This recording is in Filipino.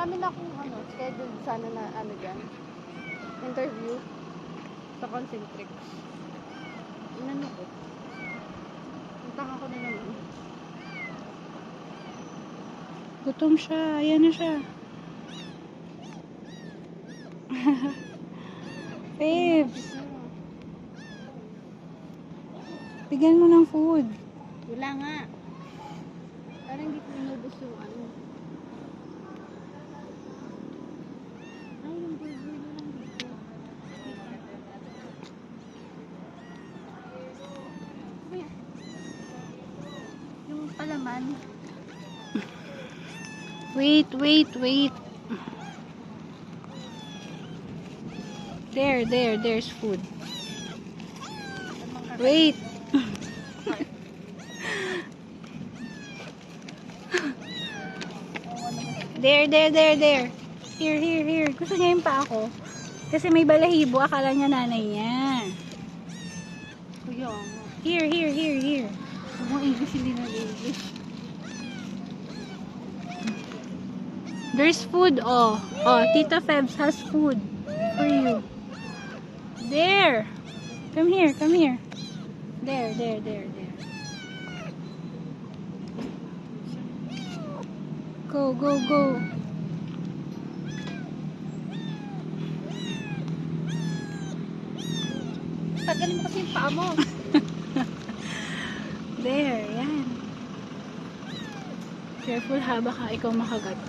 Marami na akong scheduled sana na dyan. Interview sa Concentrix. Inano ko. Puntang ako na naman. Gutom siya. Ayan na siya. Babes. Bigyan mo ng food. Wala nga. Parang hindi ko inubos yung ano. Ay, yung burger na lang dito. Kuya. Yung palaman. Wait. There's food. Wait. There. Here. Gusto niya yung pa ako. Kasi may balahibo. Akala niya nanay niya. Kuya, ano? Here. Huwag mong English, hindi na English. There's food, oh. Oh, Tita Febs has food for you. There. Come here. There. Go. Tagalin mo kasi yung paa mo. There, yan. Careful ha, baka ikaw makagat.